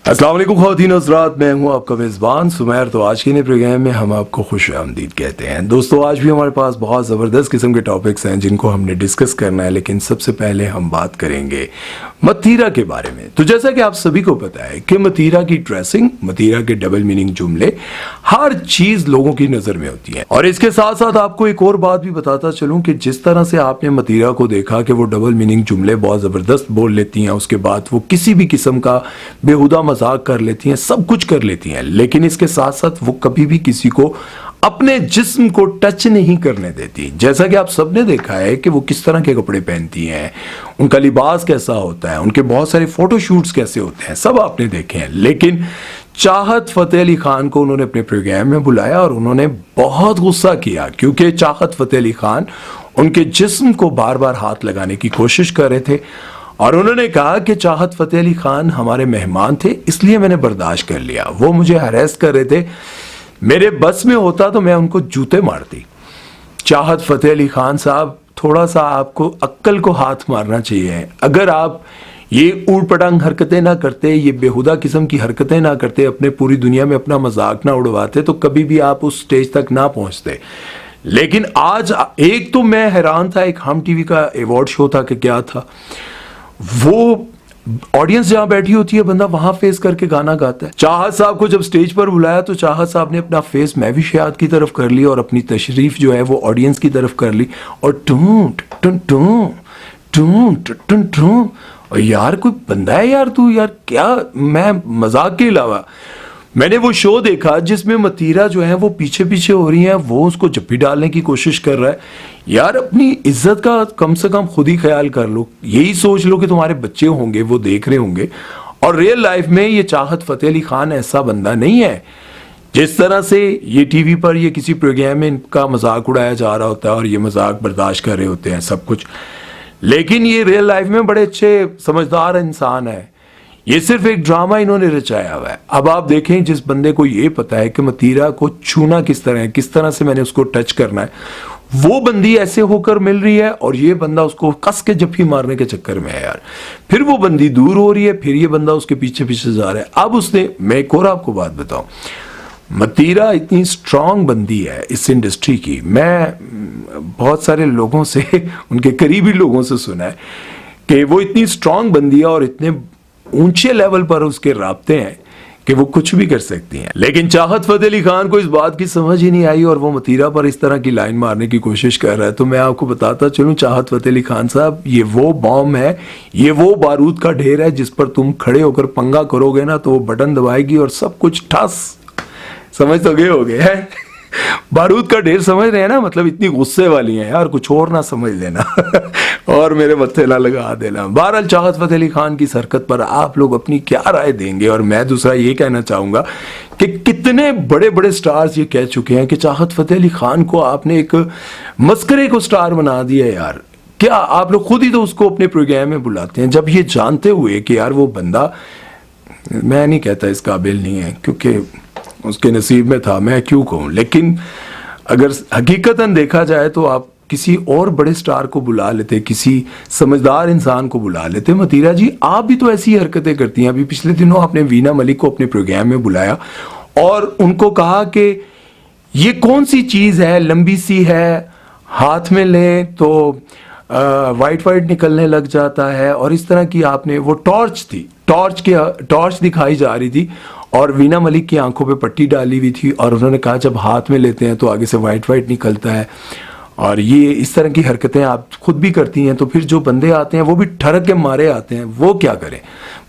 अस्सलाम वालेकुम ख़वातीन हज़रात, मैं हूं आपका मेज़बान सुमैर। तो आज के नए प्रोग्राम में हम आपको खुशामदीद कहते हैं। दोस्तों, आज भी हमारे पास बहुत ज़बरदस्त किस्म के टॉपिक्स हैं जिनको हमने डिस्कस करना है, लेकिन सबसे पहले हम बात करेंगे मतीरा के बारे में। तो जैसा कि आप सभी को पता है कि मतीरा की ड्रेसिंग, मतीरा के डबल मीनिंग जुमले, हर चीज़ लोगों की नज़र में होती है। और इसके साथ साथ आपको एक और बात भी बताता चलूँ कि जिस तरह से आपने मतीरा को देखा कि वो डबल मीनिंग जुमले बहुत ज़बरदस्त बोल लेती हैं, उसके बाद वो किसी भी किस्म का बेहुदा मजाक कर लेती हैं, सब कुछ कर लेती हैं, लेकिन इसके साथ साथ वो कभी भी किसी को अपने जिस्म को टच नहीं करने देती। जैसा कि आप सबने देखा है कि वो किस तरह के कपड़े पहनती हैं, उनका लिबास कैसा होता है, उनके बहुत सारे फोटोशूट्स कैसे होते हैं, सब आपने देखे हैं। लेकिन चाहत फतेह अली खान को उन्होंने अपने प्रोग्राम में बुलाया और उन्होंने बहुत गुस्सा किया, क्योंकि चाहत फतेह अली खान उनके जिस्म को बार बार हाथ लगाने की कोशिश कर रहे थे। और उन्होंने कहा कि चाहत फतेह अली खान हमारे मेहमान थे, इसलिए मैंने बर्दाश्त कर लिया। वो मुझे हरेस कर रहे थे, मेरे बस में होता तो मैं उनको जूते मारती। चाहत फतेह अली खान साहब, थोड़ा सा आपको अक्ल को हाथ मारना चाहिए। अगर आप ये ऊट पटांग हरकतें ना करते, ये बेहुदा किस्म की हरकतें ना करते, अपने पूरी दुनिया में अपना मजाक ना उड़वाते, तो कभी भी आप उस स्टेज तक ना पहुंचते। लेकिन आज एक तो मैं हैरान था, एक हम टीवी का अवार्ड शो था कि क्या था, वो ऑडियंस जहां बैठी होती है, बंदा वहां फेस करके गाना गाता है। चाहत साहब को जब स्टेज पर बुलाया तो चाहत साहब ने अपना फेस महवी शयाद की तरफ कर लिया और अपनी तशरीफ जो है वो ऑडियंस की तरफ कर ली और टूं टूं टूं टूं टूं टूं। और यार कोई बंदा है यार तू, यार क्या, मैं मजाक के अलावा मैंने वो शो देखा जिसमें मतीरा जो है वो पीछे पीछे हो रही है, वो उसको जप्पी डालने की कोशिश कर रहा है। यार अपनी इज्जत का कम से कम खुद ही ख्याल कर लो, यही सोच लो कि तुम्हारे बच्चे होंगे, वो देख रहे होंगे। और रियल लाइफ में ये चाहत फतेह अली खान ऐसा बंदा नहीं है। जिस तरह से ये टीवी पर ये किसी प्रोग्राम में इनका मजाक उड़ाया जा रहा होता है और ये मजाक बर्दाश्त कर रहे होते हैं सब कुछ, लेकिन ये रियल लाइफ में बड़े अच्छे समझदार इंसान है। ये सिर्फ एक ड्रामा इन्होंने रचाया हुआ है। अब आप देखें, जिस बंदे को ये पता है कि मतीरा को छूना किस तरह है, किस तरह से मैंने उसको टच करना है, वो बंदी ऐसे होकर मिल रही है और ये बंदा उसको कस के जफ्फी मारने के चक्कर में है यार। फिर वो बंदी दूर हो रही है, फिर ये बंदा उसके पीछे पीछे जा रहा है। अब उसने, मैं एक और आपको बात बताऊं, मतीरा इतनी स्ट्रांग बंदी है इस इंडस्ट्री की। मैं बहुत सारे लोगों से, उनके करीबी लोगों से सुना है कि वो इतनी स्ट्रांग बंदी है और इतने ऊंचे लेवल पर उसके राब्ते हैं कि वो कुछ भी कर सकती हैं। लेकिन चाहत फतेह अली खान को इस बात की समझ ही नहीं आई और वो मतीरा पर इस तरह की लाइन मारने की कोशिश कर रहा है। तो मैं आपको बताता चलूं, चाहत फतेह अली खान साहब, ये वो बॉम्ब है, ये वो बारूद का ढेर है जिस पर तुम खड़े होकर पंगा करोगे ना तो वो बटन दबाएगी और सब कुछ ठस। समझ तो गए हो गए हैं? बारूद का ढेर समझ रहे हैं ना, मतलब इतनी गुस्से वाली है यार, कुछ और ना समझ लेना और मेरे मत्थे ना लगा देना। बहरहाल चाहत फतेह अली खान की हरकत पर आप लोग अपनी क्या राय देंगे? और मैं दूसरा ये कहना चाहूंगा कि कितने बड़े बड़े स्टार्स ये कह चुके हैं कि चाहत फतेह अली खान को आपने एक मस्करे को स्टार बना दिया यार। क्या आप लोग खुद ही तो उसको अपने प्रोग्राम में बुलाते हैं, जब ये जानते हुए कि यार वो बंदा, मैं नहीं कहता इस काबिल नहीं है, क्योंकि उसके नसीब में था, मैं क्यों कहूँ, लेकिन अगर हकीकतन देखा जाए तो आप किसी और बड़े स्टार को बुला लेते, किसी समझदार इंसान को बुला लेते। मतीरा जी, आप भी तो ऐसी हरकतें करती हैं। अभी पिछले दिनों आपने वीना मलिक को अपने प्रोग्राम में बुलाया और उनको कहा कि ये कौन सी चीज़ है, लंबी सी है, हाथ में ले तो वाइट वाइट निकलने लग जाता है, और इस तरह की आपने, वो टॉर्च थी, टॉर्च दिखाई जा रही थी और वीना मलिक की आंखों पे पट्टी डाली हुई थी और उन्होंने कहा जब हाथ में लेते हैं तो आगे से वाइट वाइट निकलता है। और ये इस तरह की हरकतें आप खुद भी करती हैं, तो फिर जो बंदे आते हैं वो भी ठरक के मारे आते हैं, वो क्या करें?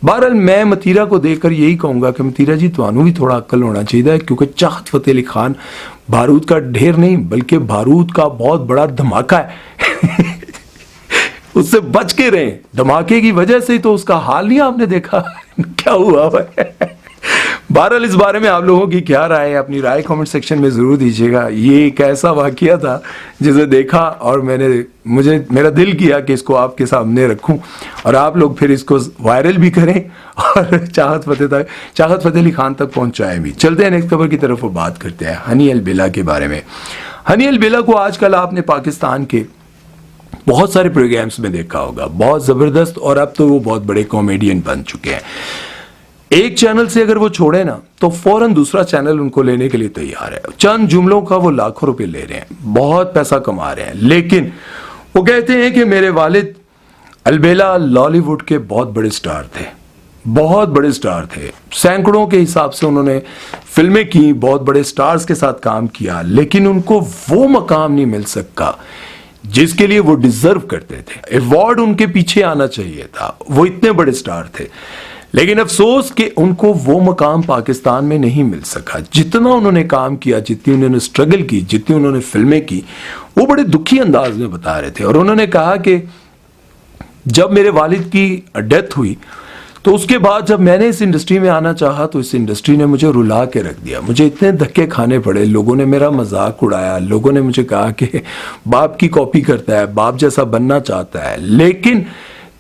बहरहाल मैं मतीरा को देखकर यही कहूँगा कि मतीरा जी, तुहानू भी थोड़ा अक्ल होना चाहिए, क्योंकि चाहत फतेह अली खान बारूद का ढेर नहीं बल्कि बारूद का बहुत बड़ा धमाका है उससे बच के रहें। धमाके की वजह से ही तो उसका हाल नहीं आपने देखा क्या हुआ है। बहरहाल इस बारे में आप लोगों की क्या राय है, अपनी राय कमेंट सेक्शन में ज़रूर दीजिएगा। ये एक ऐसा वाकया था जिसे देखा और मेरा दिल किया कि इसको आपके सामने रखूं और आप लोग फिर इसको वायरल भी करें और चाहत फतेह अली खान तक पहुंचाएं भी। चलते हैं नेक्स्ट खबर की तरफ और बात करते हैं हनी अल बेला के बारे में। हनी अल बेला को आजकल आपने पाकिस्तान के बहुत सारे प्रोग्राम्स में देखा होगा, बहुत ज़बरदस्त, और अब तो वो बहुत बड़े कॉमेडियन बन चुके हैं। एक चैनल से अगर वो छोड़े ना तो फौरन दूसरा चैनल उनको लेने के लिए तैयार है। चंद जुमलों का वो लाखों रुपए ले रहे हैं, बहुत पैसा कमा रहे हैं, लेकिन वो कहते हैं कि मेरे वालिद अलबेला लॉलीवुड के बहुत बड़े स्टार थे, बहुत बड़े स्टार थे, सैकड़ों के हिसाब से उन्होंने फिल्में की, बहुत बड़े स्टार्स के साथ काम किया, लेकिन उनको वो मकाम नहीं मिल सका जिसके लिए वो डिजर्व करते थे। अवार्ड उनके पीछे आना चाहिए था, वो इतने बड़े स्टार थे, लेकिन अफसोस कि उनको वो मकाम पाकिस्तान में नहीं मिल सका। जितना उन्होंने काम किया, जितनी उन्होंने स्ट्रगल की, जितनी उन्होंने फिल्में की, वो बड़े दुखी अंदाज में बता रहे थे। और उन्होंने कहा कि जब मेरे वालिद की डेथ हुई तो उसके बाद जब मैंने इस इंडस्ट्री में आना चाहा तो इस इंडस्ट्री ने मुझे रुला के रख दिया, मुझे इतने धक्के खाने पड़े, लोगों ने मेरा मजाक उड़ाया, लोगों ने मुझे कहा कि बाप की कॉपी करता है, बाप जैसा बनना चाहता है, लेकिन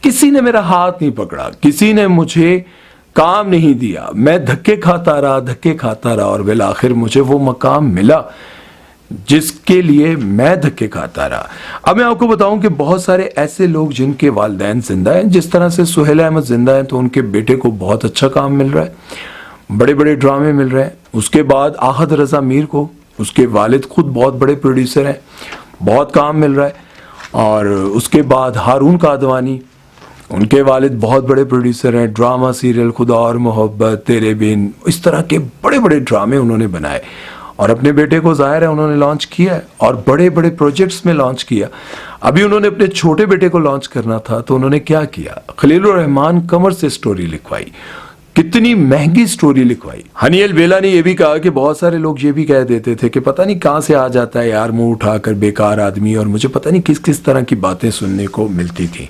किसी ने मेरा हाथ नहीं पकड़ा, किसी ने मुझे काम नहीं दिया, मैं धक्के खाता रहा और बिल आखिर मुझे वो मकाम मिला जिसके लिए मैं धक्के खाता रहा। अब मैं आपको बताऊं कि बहुत सारे ऐसे लोग जिनके वालिदैन जिंदा हैं, जिस तरह से सुहेल अहमद जिंदा हैं तो उनके बेटे को बहुत अच्छा काम मिल रहा है, बड़े बड़े ड्रामे मिल रहे हैं। उसके बाद आहद रजा मीर को उसके वालिद खुद बहुत बड़े प्रोड्यूसर हैं, बहुत काम मिल रहा है। और उसके बाद हारून कादवानी, उनके वालिद बहुत बड़े प्रोड्यूसर हैं, ड्रामा सीरियल खुदा और मोहब्बत, तेरे बिन, इस तरह के बड़े बड़े ड्रामे उन्होंने बनाए और अपने बेटे को जाहिर है उन्होंने लॉन्च किया है और बड़े बड़े प्रोजेक्ट्स में लॉन्च किया। अभी उन्होंने अपने छोटे बेटे को लॉन्च करना था तो उन्होंने क्या किया, खलीलुर रहमान कमर से स्टोरी लिखवाई, कितनी महंगी स्टोरी लिखवाई। हनी अलबेला ने यह भी कहा कि बहुत सारे लोग ये भी कह देते थे कि पता नहीं कहां से आ जाता है यार मुंह उठाकर बेकार आदमी, और मुझे पता नहीं किस किस तरह की बातें सुनने को मिलती थी।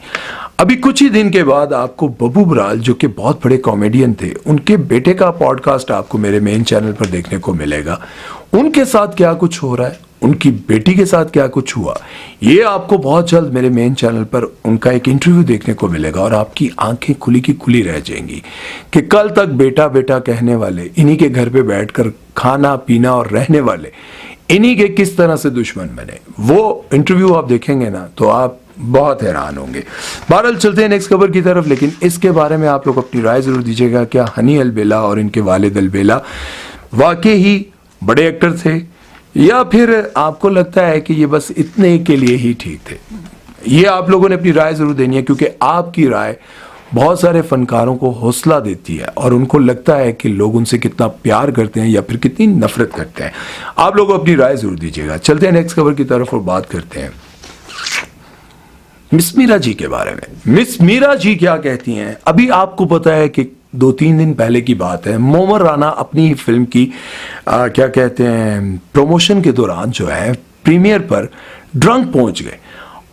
अभी कुछ ही दिन के बाद आपको बब्बू बराल जो कि बहुत बड़े कॉमेडियन थे, उनके बेटे का पॉडकास्ट आपको मेरे मेन चैनल पर देखने को मिलेगा। उनके साथ क्या कुछ हो रहा है, उनकी बेटी के साथ क्या कुछ हुआ, ये आपको बहुत जल्द मेरे मेन चैनल पर उनका एक इंटरव्यू देखने को मिलेगा और आपकी आंखें खुली की खुली रह जाएंगी कि कल तक बेटा बेटा कहने वाले, इन्हीं के घर पे बैठकर खाना पीना और रहने वाले, इन्हीं के किस तरह से दुश्मन बने। वो इंटरव्यू आप देखेंगे ना तो आप बहुत हैरान होंगे। बहरहाल चलते हैं नेक्स्ट खबर की तरफ, लेकिन इसके बारे में आप लोग अपनी राय जरूर दीजिएगा। क्या हनी अलबेला और इनके वालिद अलबेला वाकई ही बड़े एक्टर थे या फिर आपको लगता है कि ये बस इतने के लिए ही ठीक थे? ये आप लोगों ने अपनी राय जरूर देनी है, क्योंकि आपकी राय बहुत सारे फनकारों को हौसला देती है और उनको लगता है कि लोग उनसे कितना प्यार करते हैं या फिर कितनी नफरत करते हैं। आप लोग अपनी राय जरूर दीजिएगा। चलते हैं नेक्स्ट खबर की तरफ और बात करते हैं मिस मीरा जी के बारे में। मिस मीरा जी क्या कहती हैं? अभी आपको पता है कि 2-3 दिन पहले की बात है, मोमर राना अपनी फिल्म की क्या कहते हैं प्रमोशन के दौरान जो है प्रीमियर पर ड्रंक पहुंच गए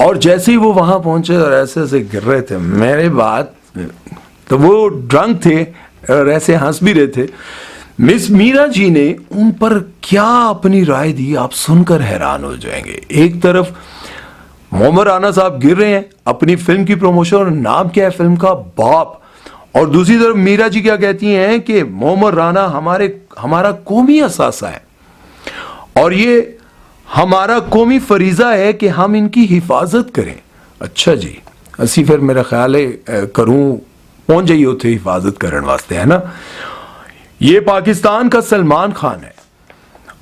और जैसे ही वो वहां पहुंचे और ऐसे ऐसे गिर रहे थे, मेरे बात तो वो ड्रंक थे और ऐसे हंस भी रहे थे। मिस मीरा जी ने उन पर क्या अपनी राय दी, आप सुनकर हैरान हो जाएंगे। एक तरफ मोमर राना साहब गिर रहे हैं अपनी फिल्म की प्रमोशन, और नाम क्या है फिल्म का, बाप, और दूसरी तरफ मीरा जी क्या कहती हैं कि मोमर राना हमारा कौमी असासा है और ये हमारा कौमी फरीजा है कि हम इनकी हिफाजत करें। अच्छा जी, असी फिर मेरा ख्याल है करूं पहुंच जाइए उसे हिफाजत करने वास्ते, है ना। ये पाकिस्तान का सलमान खान है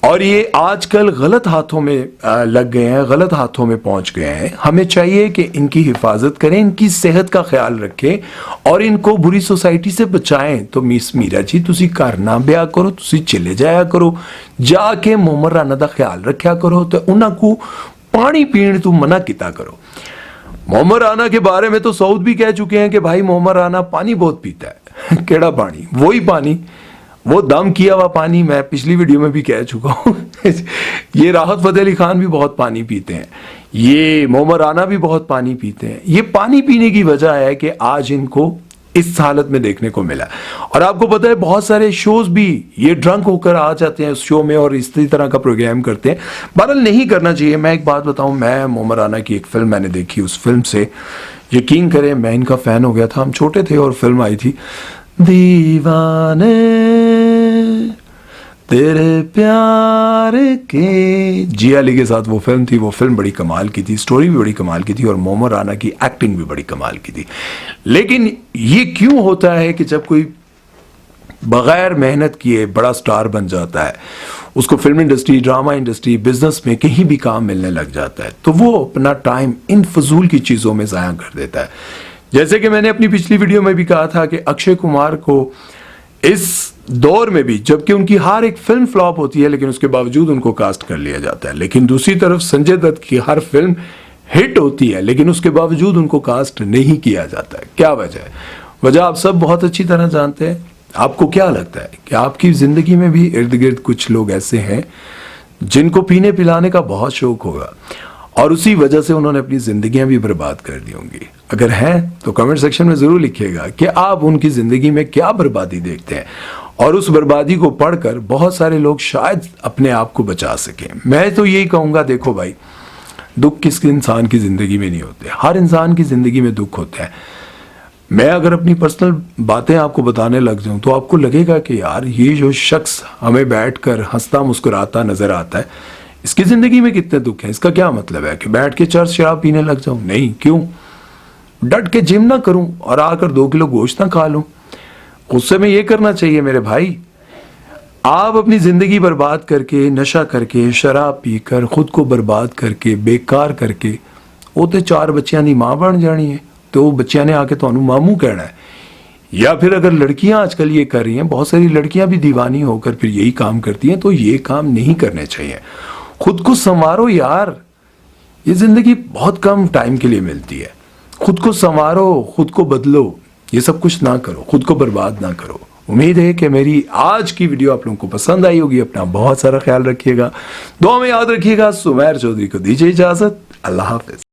और ये आजकल गलत हाथों में लग गए हैं, गलत हाथों में पहुंच गए हैं। हमें चाहिए कि इनकी हिफाजत करें, इनकी सेहत का ख्याल रखें और इनको बुरी सोसाइटी से बचाएं। तो मिस मीरा जी तुसी घर ना ब्याह करो, तुसी चले जाया करो, जाके मोमर राना दा ख्याल रखा करो तो उन्हां को पानी पीने तू मना किया करो। मोमर राना के बारे में तो सऊद भी कह चुके हैं कि भाई मोमर राना पानी बहुत पीता है। केड़ा पानी? वही पानी, वो दम किया हुआ पानी। मैं पिछली वीडियो में भी कह चुका हूं ये राहत फतेह अली खान भी बहुत पानी पीते हैं, ये मोमर राना भी बहुत पानी पीते हैं। ये पानी पीने की वजह है कि आज इनको इस हालत में देखने को मिला। और आपको पता है बहुत सारे शोज भी ये ड्रंक होकर आ जाते हैं उस शो में और इसी तरह का प्रोग्राम करते हैं। बहरहाल नहीं करना चाहिए। मैं एक बात बताऊं, मैं मोमर राना की एक फिल्म मैंने देखी, उस फिल्म से यकीन करें मैं इनका फैन हो गया था। हम छोटे थे और फिल्म आई थी दीवाने तेरे प्यार के, जिया अली के साथ वो फिल्म थी। वो फिल्म बड़ी कमाल की थी, स्टोरी भी बड़ी कमाल की थी और मोमर राना की एक्टिंग भी बड़ी कमाल की थी। लेकिन ये क्यों होता है कि जब कोई बगैर मेहनत किए बड़ा स्टार बन जाता है, उसको film industry, drama industry, business में कहीं भी काम मिलने लग जाता है, तो वो अपना टाइम इन फजूल की चीज़ों में ज़ाया कर देता है। जैसे कि मैंने अपनी पिछली वीडियो में भी कहा था कि अक्षय कुमार को इस दौर में भी, जबकि उनकी हर एक फिल्म फ्लॉप होती है लेकिन उसके बावजूद उनको कास्ट कर लिया जाता है, लेकिन दूसरी तरफ संजय दत्त की हर फिल्म हिट होती है लेकिन उसके बावजूद उनको कास्ट नहीं किया जाता है। क्या वजह है? वजह आप सब बहुत अच्छी तरह जानते हैं। आपको क्या लगता है कि आपकी जिंदगी में भी इर्द गिर्द कुछ लोग ऐसे हैं जिनको पीने पिलाने का बहुत शौक होगा और उसी वजह से उन्होंने अपनी जिंदगियां भी बर्बाद कर दी होंगी? अगर हैं तो कमेंट सेक्शन में जरूर लिखिएगा कि आप उनकी जिंदगी में क्या बर्बादी देखते हैं और उस बर्बादी को पढ़कर बहुत सारे लोग शायद अपने आप को बचा सकें। मैं तो यही कहूंगा, देखो भाई, दुख किस इंसान की जिंदगी में नहीं होते, हर इंसान की जिंदगी में दुख होता है। मैं अगर अपनी पर्सनल बातें आपको बताने लग जाऊं तो आपको लगेगा कि यार ये जो शख्स हमें बैठकर हंसता मुस्कुराता नजर आता है, इसकी जिंदगी में कितने दुख हैं। इसका क्या मतलब है कि बैठ के चर्च शराब पीने लग जाऊं? नहीं। क्यों? डट के जिम ना करूं और आकर 2 किलो गोश्त ना खा लूं? उससे में ये करना चाहिए मेरे भाई। आप अपनी जिंदगी बर्बाद करके, नशा करके, शराब पीकर, खुद को बर्बाद करके, बेकार करके, वो तो 4 बच्चियां दी मां बन जानी है, तो बच्चियां ने आके ਤੁਹਾਨੂੰ मामू कहना है। या फिर अगर लड़कियां आजकल ये कर रही हैं, बहुत सारी लड़कियां भी दीवानी होकर फिर यही काम करती हैं, तो ये काम नहीं करने चाहिए। खुद को संवारो यार, ये जिंदगी बहुत कम टाइम के लिए मिलती है। खुद को संवारो, खुद को बदलो, ये सब कुछ ना करो, खुद को बर्बाद ना करो। उम्मीद है कि मेरी आज की वीडियो आप लोगों को पसंद आई होगी। अपना बहुत सारा ख्याल रखिएगा, दुआ में याद रखिएगा। सुमैर चौधरी को दीजिए इजाजत। अल्लाह हाफिज।